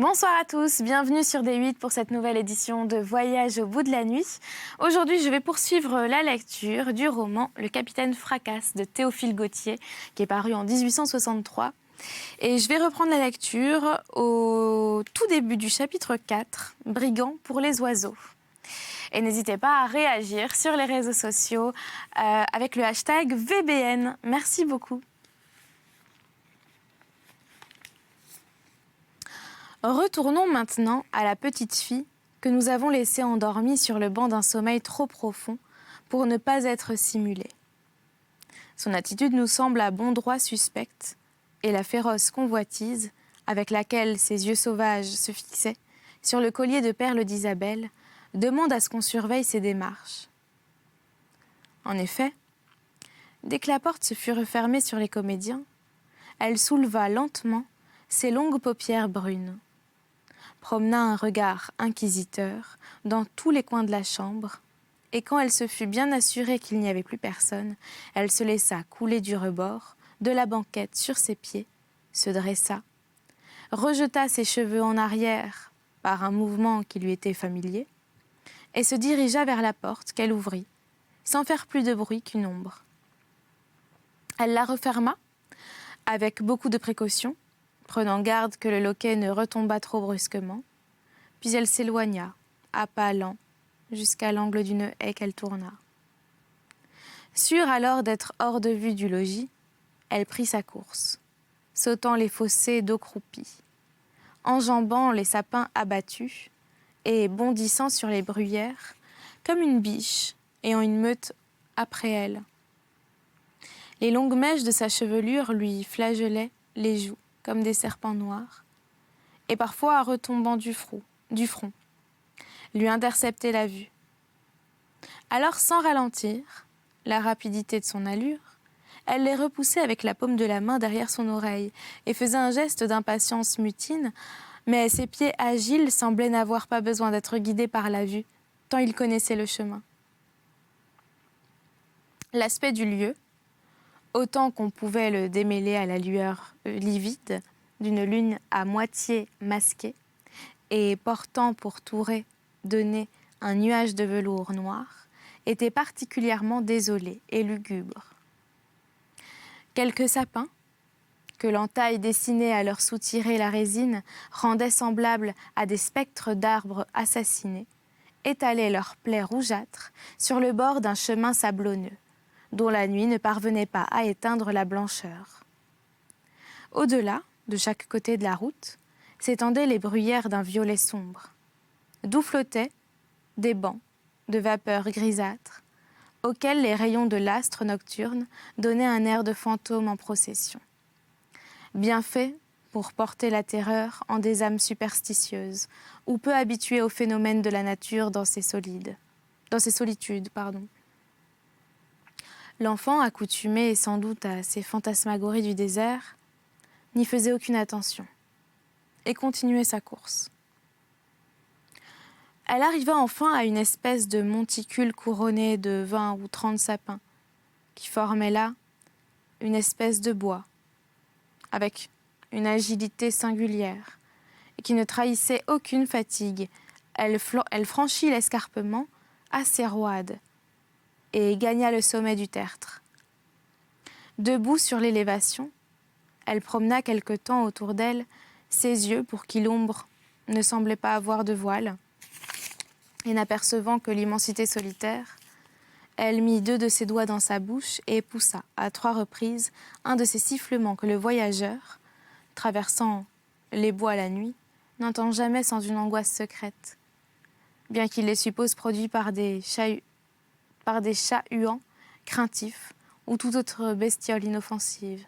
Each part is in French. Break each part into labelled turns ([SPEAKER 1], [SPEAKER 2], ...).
[SPEAKER 1] Bonsoir à tous, bienvenue sur D8 pour cette nouvelle édition de Voyage au bout de la nuit. Aujourd'hui, je vais poursuivre la lecture du roman Le Capitaine Fracasse de Théophile Gautier, qui est paru en 1863. Et je vais reprendre la lecture au tout début du chapitre 4, Brigands pour les oiseaux. Et n'hésitez pas à réagir sur les réseaux sociaux avec le hashtag VBN. Merci beaucoup. Retournons maintenant à la petite fille que nous avons laissée endormie sur le banc d'un sommeil trop profond pour ne pas être simulée. Son attitude nous semble à bon droit suspecte, et la féroce convoitise avec laquelle ses yeux sauvages se fixaient sur le collier de perles d'Isabelle demande à ce qu'on surveille ses démarches. En effet, dès que la porte se fut refermée sur les comédiens, elle souleva lentement ses longues paupières brunes, promena un regard inquisiteur dans tous les coins de la chambre, et quand elle se fut bien assurée qu'il n'y avait plus personne, elle se laissa couler du rebord, de la banquette sur ses pieds, se dressa, rejeta ses cheveux en arrière par un mouvement qui lui était familier, et se dirigea vers la porte qu'elle ouvrit, sans faire plus de bruit qu'une ombre. Elle la referma, avec beaucoup de précaution, prenant garde que le loquet ne retombât trop brusquement, puis elle s'éloigna, à pas lents, jusqu'à l'angle d'une haie qu'elle tourna. Sûre alors d'être hors de vue du logis, elle prit sa course, sautant les fossés d'eau croupie, enjambant les sapins abattus et bondissant sur les bruyères comme une biche ayant une meute après elle. Les longues mèches de sa chevelure lui flagellaient les joues comme des serpents noirs, et parfois retombant du front, lui interceptaient la vue. Alors, sans ralentir la rapidité de son allure, elle les repoussait avec la paume de la main derrière son oreille et faisait un geste d'impatience mutine, mais ses pieds agiles semblaient n'avoir pas besoin d'être guidés par la vue, tant ils connaissaient le chemin. L'aspect du lieu, autant qu'on pouvait le démêler à la lueur livide d'une lune à moitié masquée et portant pour tourée de nez un nuage de velours noir, était particulièrement désolé et lugubre. Quelques sapins, que l'entaille dessinée à leur soutirer la résine rendait semblables à des spectres d'arbres assassinés, étalaient leurs plaies rougeâtres sur le bord d'un chemin sablonneux, dont la nuit ne parvenait pas à éteindre la blancheur. Au-delà, de chaque côté de la route, s'étendaient les bruyères d'un violet sombre, d'où flottaient des bancs de vapeur grisâtre, auxquels les rayons de l'astre nocturne donnaient un air de fantôme en procession. Bien fait pour porter la terreur en des âmes superstitieuses, ou peu habituées aux phénomènes de la nature dans ses solitudes. L'enfant, accoutumé sans doute à ces fantasmagories du désert, n'y faisait aucune attention et continuait sa course. Elle arriva enfin à une espèce de monticule couronné de 20 ou 30 sapins, qui formait là une espèce de bois, avec une agilité singulière, et qui ne trahissait aucune fatigue. Elle franchit l'escarpement assez roide, et gagna le sommet du tertre. Debout sur l'élévation, elle promena quelque temps autour d'elle ses yeux pour qui l'ombre ne semblait pas avoir de voile, et n'apercevant que l'immensité solitaire, elle mit 2 de ses doigts dans sa bouche et poussa à 3 reprises un de ces sifflements que le voyageur, traversant les bois la nuit, n'entend jamais sans une angoisse secrète, bien qu'il les suppose produits par des chats huants, craintifs ou toute autre bestiole inoffensive.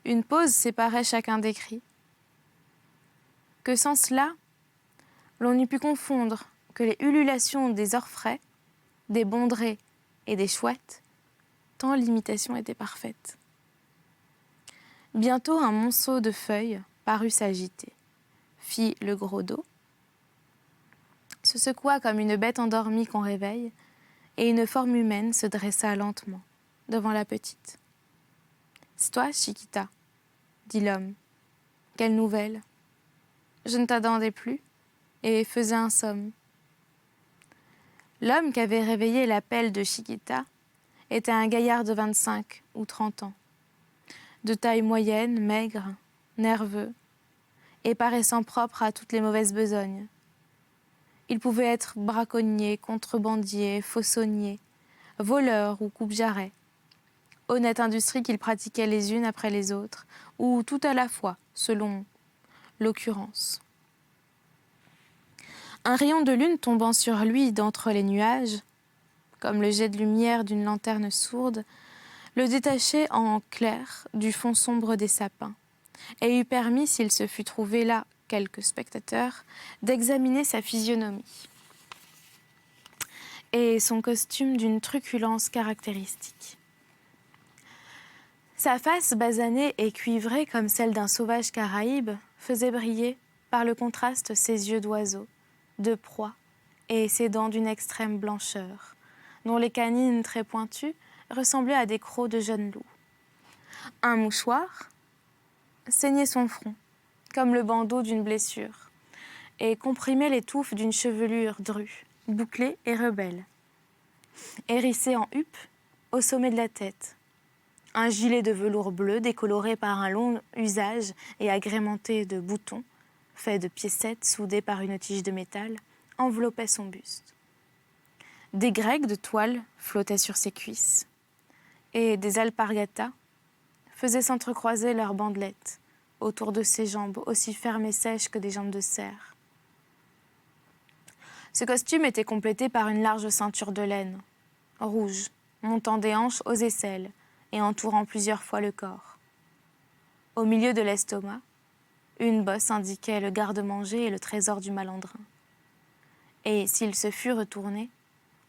[SPEAKER 1] Une pause séparait chacun des cris. Que sans cela, l'on eût pu confondre que les ululations des orfraies, des bondrées et des chouettes, tant l'imitation était parfaite. Bientôt un monceau de feuilles parut s'agiter, fit le gros dos, se secoua comme une bête endormie qu'on réveille, et une forme humaine se dressa lentement devant la petite. « C'est toi, Chiquita ?» dit l'homme. « Quelle nouvelle ?» je ne t'attendais plus, et faisais un somme. L'homme qu'avait réveillé l'appel de Chiquita était un gaillard de 25 ou 30 ans, de taille moyenne, maigre, nerveux, et paraissant propre à toutes les mauvaises besognes. Il pouvait être braconnier, contrebandier, faussonnier, voleur ou coupe-jarret. Honnête industrie qu'il pratiquait les unes après les autres, ou tout à la fois, selon l'occurrence. Un rayon de lune tombant sur lui d'entre les nuages, comme le jet de lumière d'une lanterne sourde, le détachait en clair du fond sombre des sapins, et eût permis, s'il se fût trouvé là quelques spectateurs, d'examiner sa physionomie et son costume d'une truculence caractéristique. Sa face basanée et cuivrée comme celle d'un sauvage caraïbe faisait briller, par le contraste, ses yeux d'oiseau, de proie, et ses dents d'une extrême blancheur, dont les canines très pointues ressemblaient à des crocs de jeunes loups. Un mouchoir ceignait son front, comme le bandeau d'une blessure, et comprimait les touffes d'une chevelure drue, bouclée et rebelle. Hérissée en huppe au sommet de la tête, un gilet de velours bleu décoloré par un long usage et agrémenté de boutons, fait de piécettes soudées par une tige de métal, enveloppait son buste. Des grecs de toile flottaient sur ses cuisses, et des alpargatas faisaient s'entrecroiser leurs bandelettes autour de ses jambes, aussi fermes et sèches que des jambes de cerf. Ce costume était complété par une large ceinture de laine, rouge, montant des hanches aux aisselles et entourant plusieurs fois le corps. Au milieu de l'estomac, une bosse indiquait le garde-manger et le trésor du malandrin. Et s'il se fût retourné,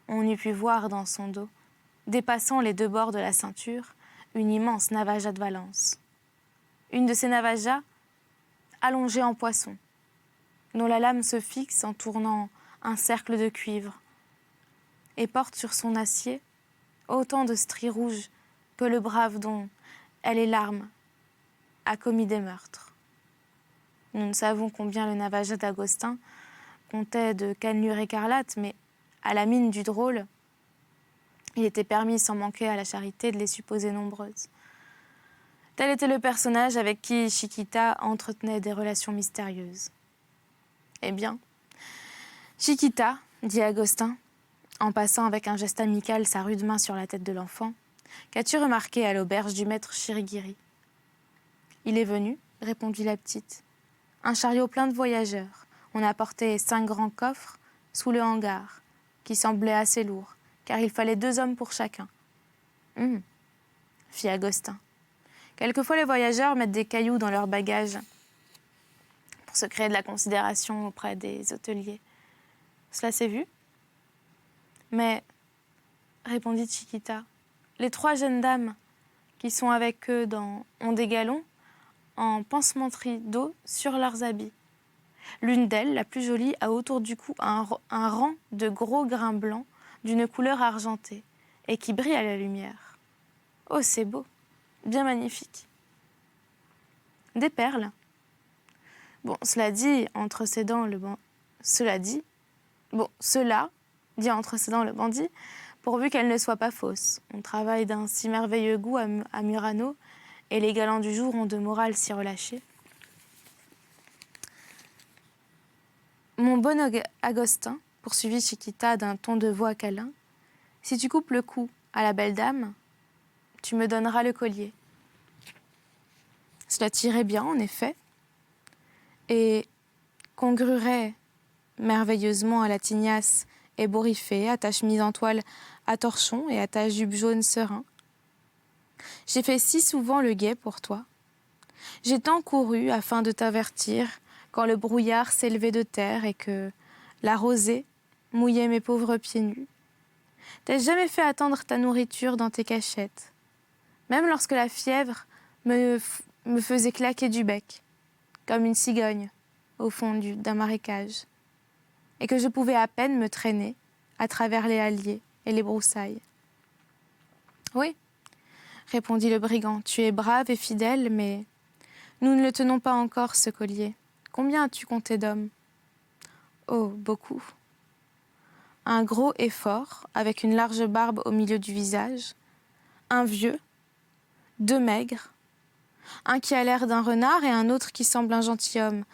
[SPEAKER 1] on eût pu voir dans son dos, dépassant les deux bords de la ceinture, une immense navaja de Valence. Une de ces navajas allongée en poisson, dont la lame se fixe en tournant un cercle de cuivre et porte sur son acier autant de stries rouges que le brave dont elle est l'arme a commis des meurtres. Nous ne savons combien le navaja d'Agostin comptait de cannelures écarlates, mais à la mine du drôle, il était permis sans manquer à la charité de les supposer nombreuses. Tel était le personnage avec qui Chiquita entretenait des relations mystérieuses. Eh bien, Chiquita, dit Agostin, en passant avec un geste amical sa rude main sur la tête de l'enfant, qu'as-tu remarqué à l'auberge du maître Chiriguiri ? Il est venu, répondit la petite. Un chariot plein de voyageurs. On a porté 5 grands coffres sous le hangar, qui semblaient assez lourds, car il fallait 2 hommes pour chacun. Fit Agostin. Quelquefois, les voyageurs mettent des cailloux dans leurs bagages pour se créer de la considération auprès des hôteliers. Cela s'est vu ? Mais, répondit Chiquita, les 3 jeunes dames qui sont avec eux ont des galons en pansementerie d'eau sur leurs habits. L'une d'elles, la plus jolie, a autour du cou un rang de gros grains blancs d'une couleur argentée et qui brille à la lumière. Oh, c'est beau, bien magnifique. Des perles. Bon, cela dit entre ses dents le bandit, pourvu qu'elle ne soit pas fausse. On travaille d'un si merveilleux goût à Murano, et les galants du jour ont de morale si relâchée. Mon bon Agostin, poursuivit Chiquita d'un ton de voix câlin, si tu coupes le cou à la belle dame, tu me donneras le collier. Cela tirait bien, en effet, et congruerait merveilleusement à la tignasse ébouriffée, à ta chemise en toile à torchons et à ta jupe jaune serin. J'ai fait si souvent le guet pour toi. J'ai tant couru afin de t'avertir quand le brouillard s'élevait de terre et que la rosée mouillait mes pauvres pieds nus. T'as-je jamais fait attendre ta nourriture dans tes cachettes, même lorsque la fièvre me faisait claquer du bec, comme une cigogne au fond d'un marécage, et que je pouvais à peine me traîner à travers les halliers et les broussailles. Oui, répondit le brigand, tu es brave et fidèle, mais nous ne le tenons pas encore, ce collier. Combien as-tu compté d'hommes ? Oh, beaucoup. Un gros et fort, avec une large barbe au milieu du visage. Un vieux, 2 maigres. Un qui a l'air d'un renard et un autre qui semble un gentilhomme,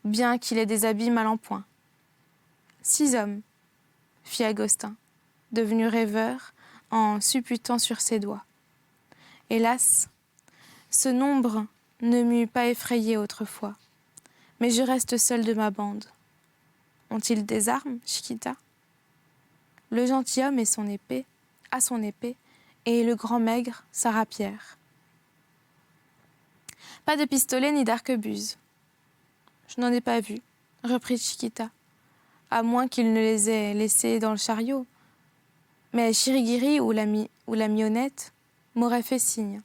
[SPEAKER 1] bien qu'il ait des habits mal en point. 6 hommes, fit Agostin, devenu rêveur en supputant sur ses doigts. Hélas, ce nombre ne m'eût pas effrayé autrefois, mais je reste seul de ma bande. Ont-ils des armes, Chiquita ? Le gentilhomme a son épée, et le grand maigre sa rapière. Pas de pistolet ni d'arquebuse. Je n'en ai pas vu, reprit Chiquita, à moins qu'il ne les ait laissés dans le chariot. Mais Chiriguiri ou la mionnette m'auraient fait signe.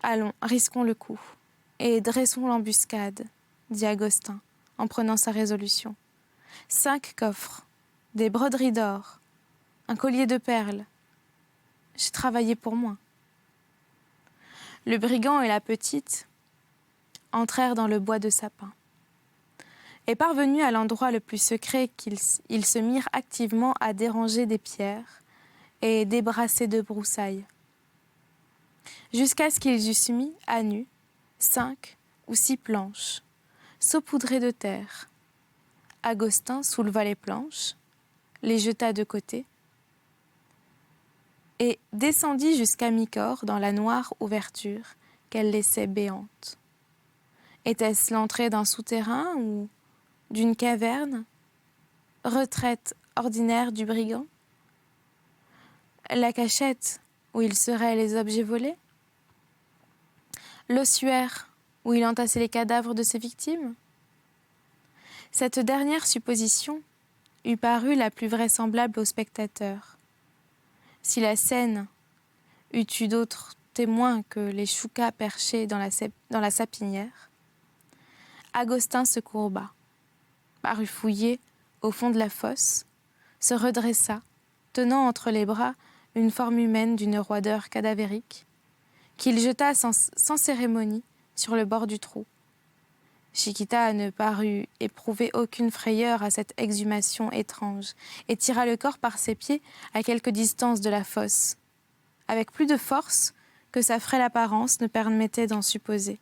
[SPEAKER 1] Allons, risquons le coup, et dressons l'embuscade, dit Agostin, en prenant sa résolution. 5 coffres, des broderies d'or, un collier de perles. J'ai travaillé pour moins. Le brigand et la petite entrèrent dans le bois de sapin. Et parvenus à l'endroit le plus secret, ils se mirent activement à déranger des pierres et débrasser de broussailles, jusqu'à ce qu'ils eussent mis à nu 5 ou 6 planches, saupoudrées de terre. Agostin souleva les planches, les jeta de côté et descendit jusqu'à mi-corps dans la noire ouverture qu'elle laissait béante. Était-ce l'entrée d'un souterrain ou d'une caverne, retraite ordinaire du brigand? La cachette où il serait les objets volés? L'ossuaire où il entassait les cadavres de ses victimes? Cette dernière supposition eût paru la plus vraisemblable aux spectateurs. Si la scène eût eu d'autres témoins que les choucas perchés dans la sapinière, Agostin se courba, parut fouiller au fond de la fosse, se redressa, tenant entre les bras une forme humaine d'une roideur cadavérique, qu'il jeta sans cérémonie sur le bord du trou. Chiquita ne parut éprouver aucune frayeur à cette exhumation étrange et tira le corps par ses pieds à quelque distance de la fosse, avec plus de force que sa frêle apparence ne permettait d'en supposer.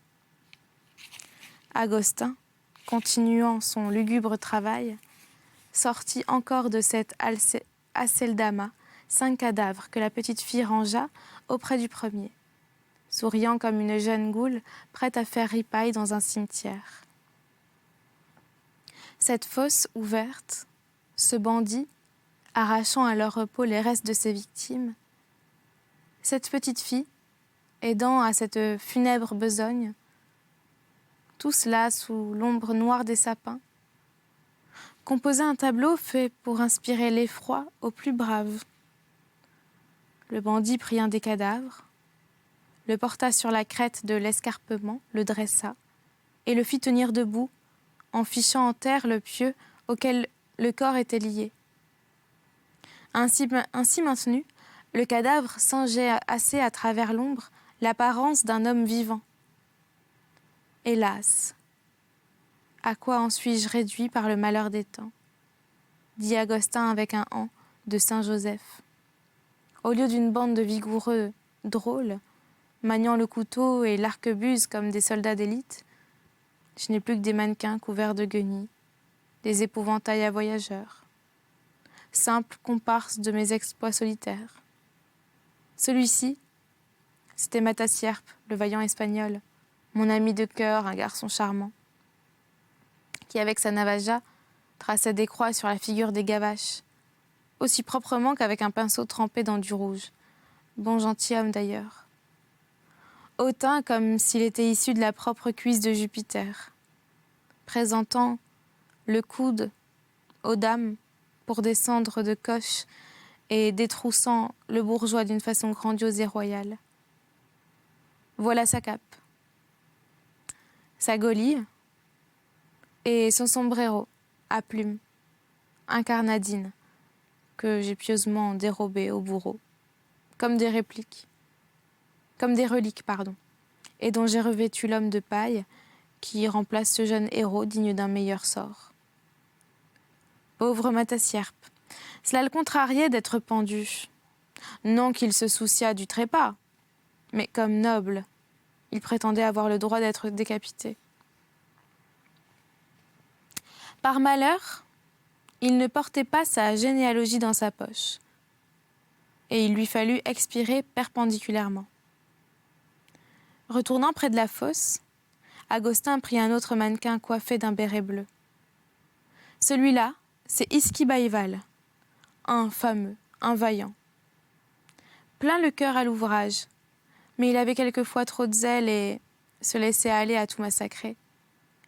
[SPEAKER 1] Agostin, continuant son lugubre travail, sortit encore de cette aceldama 5 cadavres que la petite fille rangea auprès du premier, souriant comme une jeune goule prête à faire ripaille dans un cimetière. Cette fosse ouverte, ce bandit, arrachant à leur repos les restes de ses victimes, cette petite fille, aidant à cette funèbre besogne, tout cela sous l'ombre noire des sapins, composa un tableau fait pour inspirer l'effroi aux plus braves. Le bandit prit un des cadavres, le porta sur la crête de l'escarpement, le dressa et le fit tenir debout en fichant en terre le pieu auquel le corps était lié. Ainsi maintenu, le cadavre singeait assez à travers l'ombre l'apparence d'un homme vivant. Hélas, à quoi en suis-je réduit par le malheur des temps, dit Agostin avec un an de Saint-Joseph. Au lieu d'une bande de vigoureux drôles, maniant le couteau et l'arquebuse comme des soldats d'élite, je n'ai plus que des mannequins couverts de guenilles, des épouvantails à voyageurs, simples comparses de mes exploits solitaires. Celui-ci, c'était Matasierpe, le vaillant espagnol, mon ami de cœur, un garçon charmant, qui avec sa navaja traçait des croix sur la figure des gavaches, aussi proprement qu'avec un pinceau trempé dans du rouge. Bon gentilhomme d'ailleurs. Hautain comme s'il était issu de la propre cuisse de Jupiter, présentant le coude aux dames pour descendre de coche et détroussant le bourgeois d'une façon grandiose et royale. Voilà sa cape, sa golie et son sombrero à plumes, incarnadine, que j'ai pieusement dérobé au bourreau, comme des reliques, et dont j'ai revêtu l'homme de paille qui remplace ce jeune héros digne d'un meilleur sort. Pauvre Matasierp, cela le contrariait d'être pendu. Non qu'il se souciât du trépas, mais comme noble, il prétendait avoir le droit d'être décapité. Par malheur, il ne portait pas sa généalogie dans sa poche, et il lui fallut expirer perpendiculairement. Retournant près de la fosse, Agostin prit un autre mannequin coiffé d'un béret bleu. Celui-là, c'est Iskibaïval, un fameux, un vaillant. Plein le cœur à l'ouvrage, mais il avait quelquefois trop de zèle et se laissait aller à tout massacrer.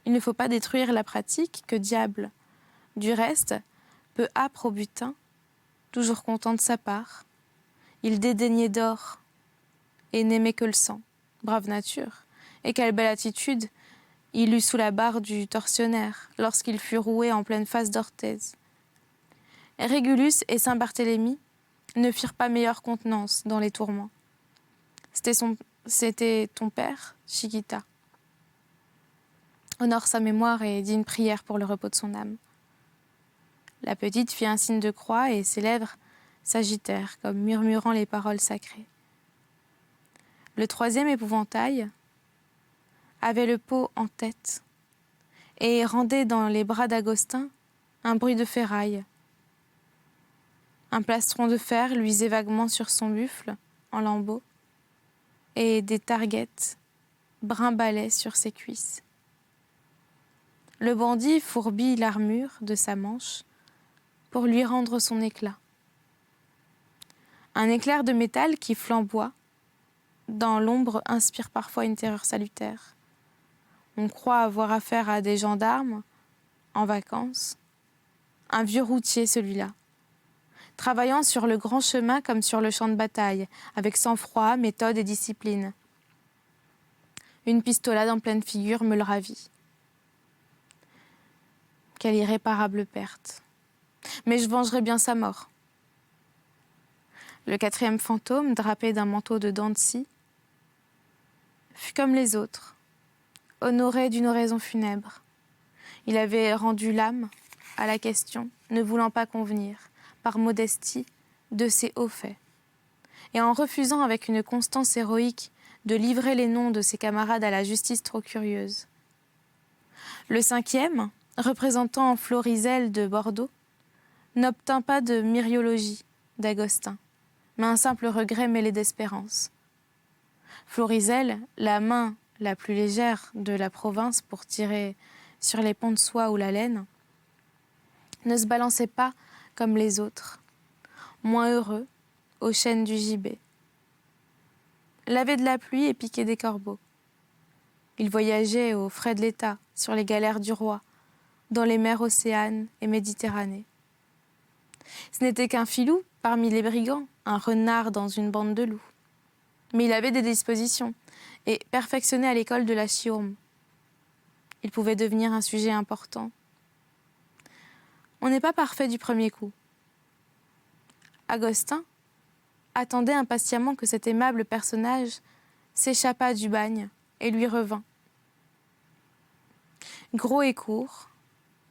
[SPEAKER 1] Il ne faut pas détruire la pratique, que diable. Du reste, peu âpre au butin, toujours content de sa part, il dédaignait d'or et n'aimait que le sang. Brave nature, et quelle belle attitude il eut sous la barre du tortionnaire lorsqu'il fut roué en pleine face d'Orthez. Régulus et Saint-Barthélemy ne firent pas meilleure contenance dans les tourments. C'était ton père, Chiquita. Honore sa mémoire et dis une prière pour le repos de son âme. La petite fit un signe de croix et ses lèvres s'agitèrent comme murmurant les paroles sacrées. Le troisième épouvantail avait le pot en tête et rendait dans les bras d'Agostin un bruit de ferraille. Un plastron de fer luisait vaguement sur son buffle en lambeaux et des targuettes brimbalaient sur ses cuisses. Le bandit fourbit l'armure de sa manche pour lui rendre son éclat. Un éclair de métal qui flamboie dans l'ombre inspire parfois une terreur salutaire. On croit avoir affaire à des gendarmes en vacances. Un vieux routier, celui-là, travaillant sur le grand chemin comme sur le champ de bataille, avec sang-froid, méthode et discipline. Une pistolade en pleine figure me le ravit. Quelle irréparable perte. Mais je vengerai bien sa mort. Le quatrième fantôme, drapé d'un manteau de dents de scie, fut comme les autres, honoré d'une oraison funèbre. Il avait rendu l'âme à la question, ne voulant pas convenir, par modestie, de ses hauts faits. Et en refusant avec une constance héroïque de livrer les noms de ses camarades à la justice trop curieuse. Le cinquième, représentant Florizel de Bordeaux, n'obtint pas de myriologie d'Agostin, mais un simple regret mêlé d'espérance. Florizel, la main la plus légère de la province pour tirer sur les ponts de soie ou la laine, ne se balançait pas comme les autres, moins heureux, aux chaînes du gibet. Lavait de la pluie et piquait des corbeaux. Il voyageait aux frais de l'État, sur les galères du roi, dans les mers Océane et Méditerranée. Ce n'était qu'un filou parmi les brigands, un renard dans une bande de loups. Mais il avait des dispositions et perfectionné à l'école de la Chiourme. Il pouvait devenir un sujet important. On n'est pas parfait du premier coup. Agostin attendait impatiemment que cet aimable personnage s'échappât du bagne et lui revint. Gros et court,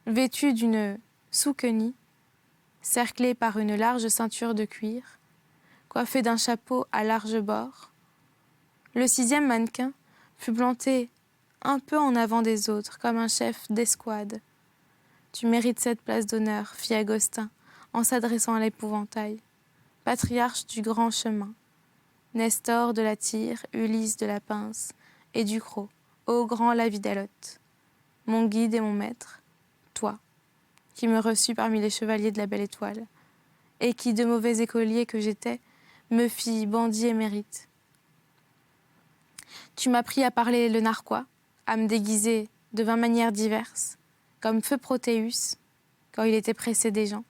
[SPEAKER 1] vêtu d'une souquenie, cerclé par une large ceinture de cuir, coiffé d'un chapeau à large bord, le sixième mannequin fut planté un peu en avant des autres, comme un chef d'escouade. « Tu mérites cette place d'honneur, fit Agostin, en s'adressant à l'épouvantail. Patriarche du grand chemin, Nestor de la Tyre, Ulysse de la Pince et Ducrot, ô grand Lavidalote, mon guide et mon maître, toi, qui me reçus parmi les chevaliers de la Belle Étoile, et qui, de mauvais écolier que j'étais, me fis bandit émérite. Tu m'appris à parler le narquois, à me déguiser de 20 manières diverses, comme feu Protéus, quand il était pressé des gens,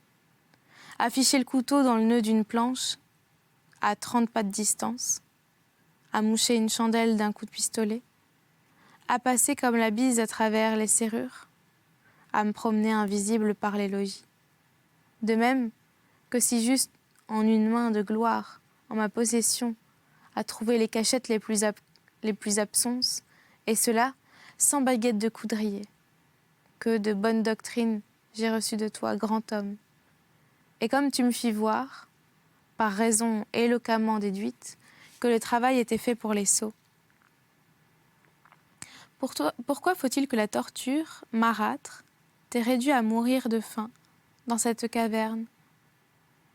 [SPEAKER 1] à ficher le couteau dans le nœud d'une planche, à 30 pas de distance, à moucher une chandelle d'un coup de pistolet, à passer comme la bise à travers les serrures, à me promener invisible par les logis. De même que si juste en une main de gloire, en ma possession, à trouver les cachettes les plus absonses, et cela sans baguette de coudrier. Que de bonnes doctrines j'ai reçues de toi, grand homme. Et comme tu me fis voir, par raison éloquemment déduite, que le travail était fait pour les sots. Pourquoi faut-il que la torture, marâtre, t'ait réduit à mourir de faim dans cette caverne,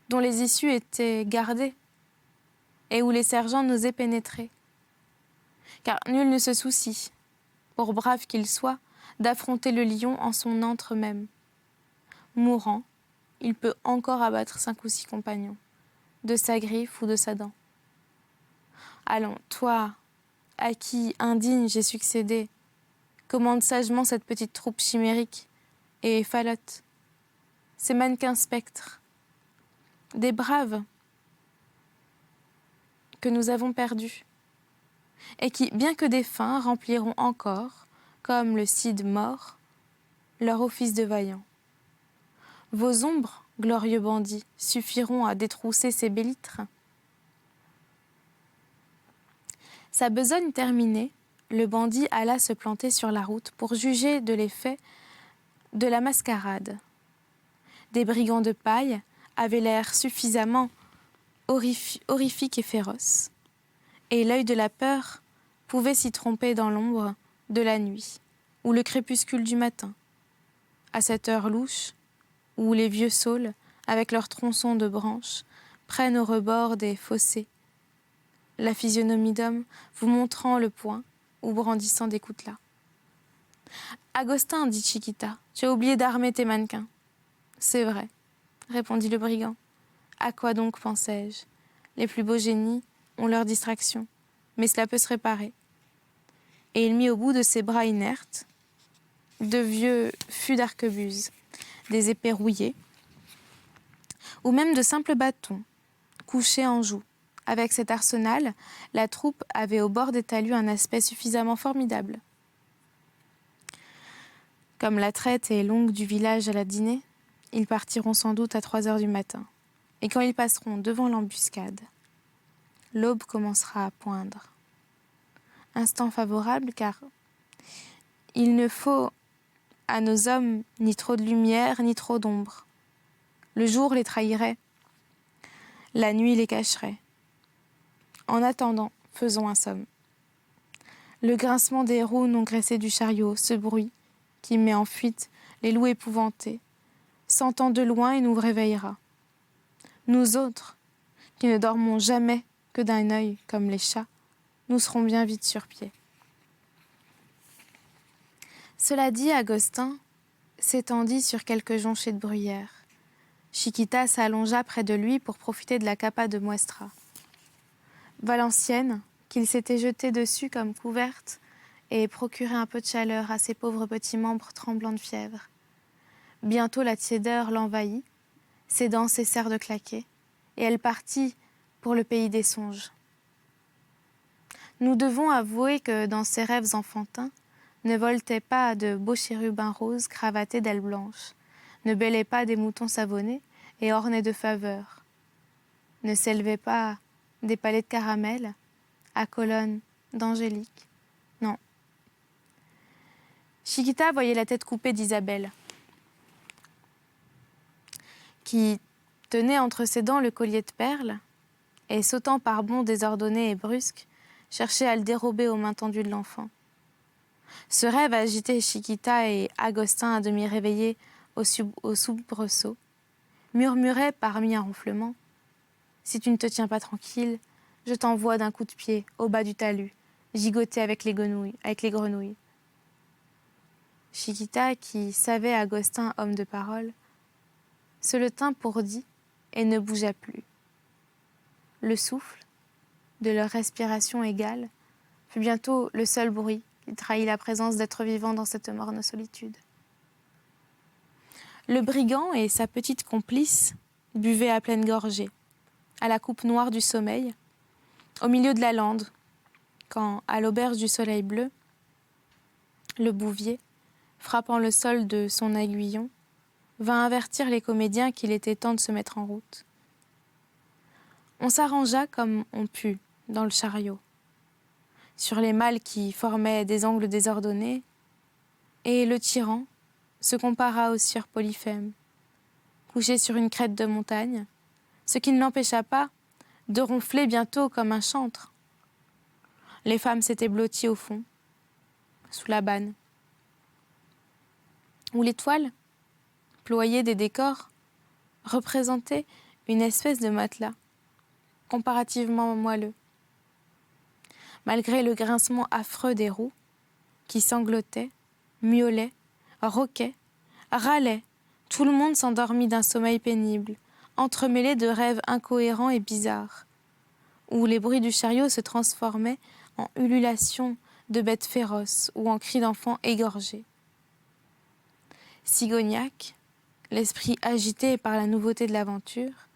[SPEAKER 1] dont les issues étaient gardées et où les sergents n'osaient pénétrer? Car nul ne se soucie, pour brave qu'il soit, d'affronter le lion en son antre même. Mourant, il peut encore abattre 5 ou 6 compagnons, de sa griffe ou de sa dent. Allons, toi, à qui indigne j'ai succédé, commande sagement cette petite troupe chimérique et falote, ces mannequins spectres, des braves que nous avons perdus, et qui, bien que défunts, rempliront encore, comme le Cid mort, leur office de vaillants. Vos ombres, glorieux bandits, suffiront à détrousser ces bellitres. Sa besogne terminée, le bandit alla se planter sur la route pour juger de l'effet de la mascarade. Des brigands de paille avaient l'air suffisamment horrifique et féroce, et l'œil de la peur pouvait s'y tromper dans l'ombre de la nuit ou le crépuscule du matin, à cette heure louche où les vieux saules, avec leurs tronçons de branches, prennent au rebord des fossés, la physionomie d'homme vous montrant le poing ou brandissant des coutelas. « Agostin, dit Chiquita, tu as oublié d'armer tes mannequins. »« C'est vrai, répondit le brigand. À quoi donc pensais-je? Les plus beaux génies ont leur distraction, mais cela peut se réparer. » Et il mit au bout de ses bras inertes de vieux fûts d'arquebuse, des épées rouillées, ou même de simples bâtons, couchés en joue. Avec cet arsenal, la troupe avait au bord des talus un aspect suffisamment formidable. Comme la traite est longue du village à la dînée, ils partiront sans doute à 3 heures du matin. Et quand ils passeront devant l'embuscade, l'aube commencera à poindre. Instant favorable, car il ne faut à nos hommes ni trop de lumière, ni trop d'ombre. Le jour les trahirait, la nuit les cacherait. En attendant, faisons un somme. Le grincement des roues non graissées du chariot, ce bruit qui met en fuite les loups épouvantés, s'entend de loin et nous réveillera. Nous autres, qui ne dormons jamais que d'un œil comme les chats, nous serons bien vite sur pied. Cela dit, Agostin s'étendit sur quelques jonchées de bruyère. Chiquita s'allongea près de lui pour profiter de la capa de Muestra. Valenciennes, qu'il s'était jeté dessus comme couverte, et procurait un peu de chaleur à ses pauvres petits membres tremblants de fièvre. Bientôt la tiédeur l'envahit, ses dents cessèrent de claquer, et elle partit pour le pays des songes. Nous devons avouer que dans ses rêves enfantins, ne voletaient pas de beaux chérubins roses cravatés d'ailes blanches, ne bêlaient pas des moutons savonnés et ornés de faveurs, ne s'élevaient pas des palais de caramel à colonnes d'angélique. Non. Chiquita voyait la tête coupée d'Isabelle, qui tenait entre ses dents le collier de perles et, sautant par bonds désordonnés et brusques, cherchait à le dérober aux mains tendues de l'enfant. Ce rêve agitait Chiquita et Agostin à demi réveillés au soubresaut, murmurait parmi un ronflement: « Si tu ne te tiens pas tranquille, je t'envoie d'un coup de pied au bas du talus, gigoter avec les grenouilles. » Chiquita, qui savait Agostin homme de parole, se le tint pour dit et ne bougea plus. Le souffle, de leur respiration égale, fut bientôt le seul bruit qui trahit la présence d'êtres vivants dans cette morne solitude. Le brigand et sa petite complice buvaient à pleine gorgée, à la coupe noire du sommeil, au milieu de la lande, quand, à l'auberge du soleil bleu, le bouvier, frappant le sol de son aiguillon, vint avertir les comédiens qu'il était temps de se mettre en route. On s'arrangea comme on put dans le chariot. Sur les malles qui formaient des angles désordonnés, Et le tyran se compara au sieur Polyphème, couché sur une crête de montagne, ce qui ne l'empêcha pas de ronfler bientôt comme un chantre. Les femmes s'étaient blotties au fond, sous la banne, où les toiles, ployées des décors, représentaient une espèce de matelas, comparativement moelleux. Malgré le grincement affreux des roues, qui sanglotaient, miaulaient, roquaient, râlaient, tout le monde s'endormit d'un sommeil pénible, entremêlé de rêves incohérents et bizarres, où les bruits du chariot se transformaient en ululations de bêtes féroces ou en cris d'enfants égorgés. Sigognac, l'esprit agité par la nouveauté de l'aventure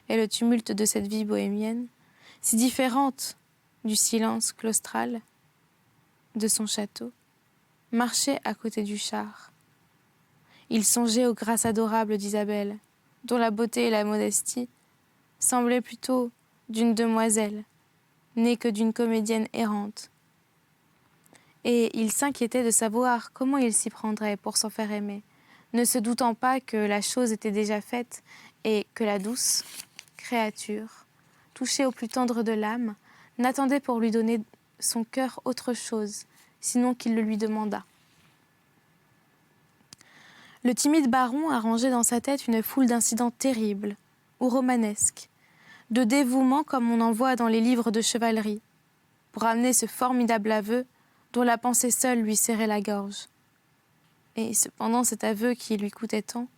[SPEAKER 1] et le tumulte de cette vie bohémienne, si différente du silence claustral de son château, marchait à côté du char. Il songeait aux grâces adorables d'Isabelle, dont la beauté et la modestie semblaient plutôt d'une demoiselle, née que d'une comédienne errante. Et il s'inquiétait de savoir comment il s'y prendrait pour s'en faire aimer, ne se doutant pas que la chose était déjà faite et que la douce créature, touchée au plus tendre de l'âme, n'attendait pour lui donner son cœur autre chose, sinon qu'il le lui demandât. Le timide baron arrangeait dans sa tête une foule d'incidents terribles ou romanesques, de dévouement comme on en voit dans les livres de chevalerie, pour amener ce formidable aveu dont la pensée seule lui serrait la gorge. Et cependant cet aveu qui lui coûtait tant,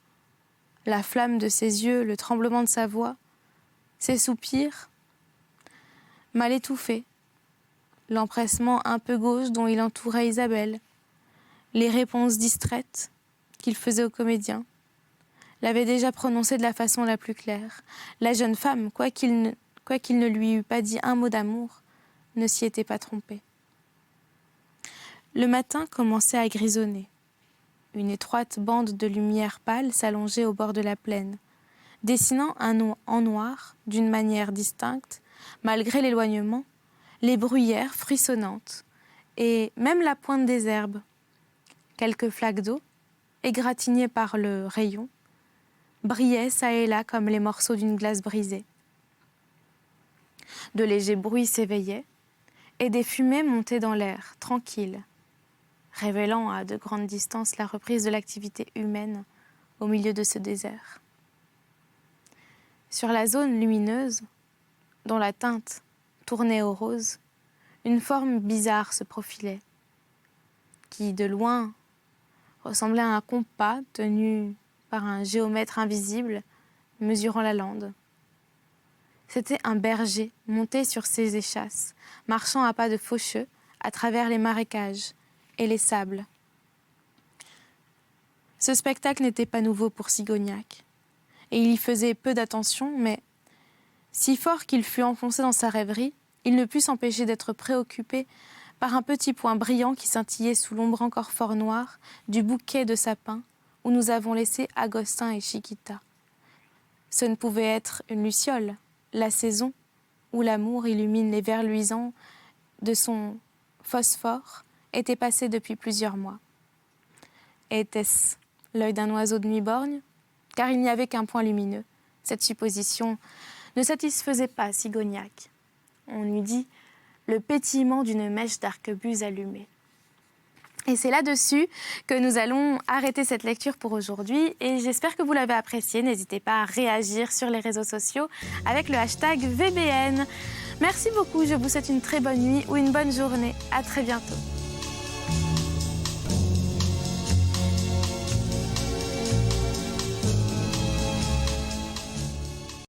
[SPEAKER 1] la flamme de ses yeux, le tremblement de sa voix, ses soupirs, mal étouffés, l'empressement un peu gauche dont il entourait Isabelle, les réponses distraites qu'il faisait aux comédiens, l'avait déjà prononcé de la façon la plus claire. La jeune femme, quoiqu'il ne lui eût pas dit un mot d'amour, ne s'y était pas trompée. Le matin commençait à grisonner. Une étroite bande de lumière pâle s'allongeait au bord de la plaine, dessinant un nom en noir d'une manière distincte, malgré l'éloignement, les bruyères frissonnantes et même la pointe des herbes. Quelques flaques d'eau, égratignées par le rayon, brillaient çà et là comme les morceaux d'une glace brisée. De légers bruits s'éveillaient et des fumées montaient dans l'air, tranquilles, révélant à de grandes distances la reprise de l'activité humaine au milieu de ce désert. Sur la zone lumineuse, dont la teinte tournait au rose, une forme bizarre se profilait, qui, de loin, ressemblait à un compas tenu par un géomètre invisible mesurant la lande. C'était un berger monté sur ses échasses, marchant à pas de faucheux à travers les marécages et les sables. Ce spectacle n'était pas nouveau pour Sigognac, et il y faisait peu d'attention, mais si fort qu'il fut enfoncé dans sa rêverie, il ne put s'empêcher d'être préoccupé par un petit point brillant qui scintillait sous l'ombre encore fort noire du bouquet de sapins où nous avons laissé Agostin et Chiquita. Ce ne pouvait être une luciole, la saison où l'amour illumine les vers luisants de son phosphore était passé depuis plusieurs mois. Était-ce l'œil d'un oiseau de nuit borgne ? Car il n'y avait qu'un point lumineux. Cette supposition ne satisfaisait pas Sigognac. On eût dit le pétillement d'une mèche d'arquebuse allumée. Et c'est là-dessus que nous allons arrêter cette lecture pour aujourd'hui. Et j'espère que vous l'avez apprécié. N'hésitez pas à réagir sur les réseaux sociaux avec le hashtag VBN. Merci beaucoup. Je vous souhaite une très bonne nuit ou une bonne journée. À très bientôt.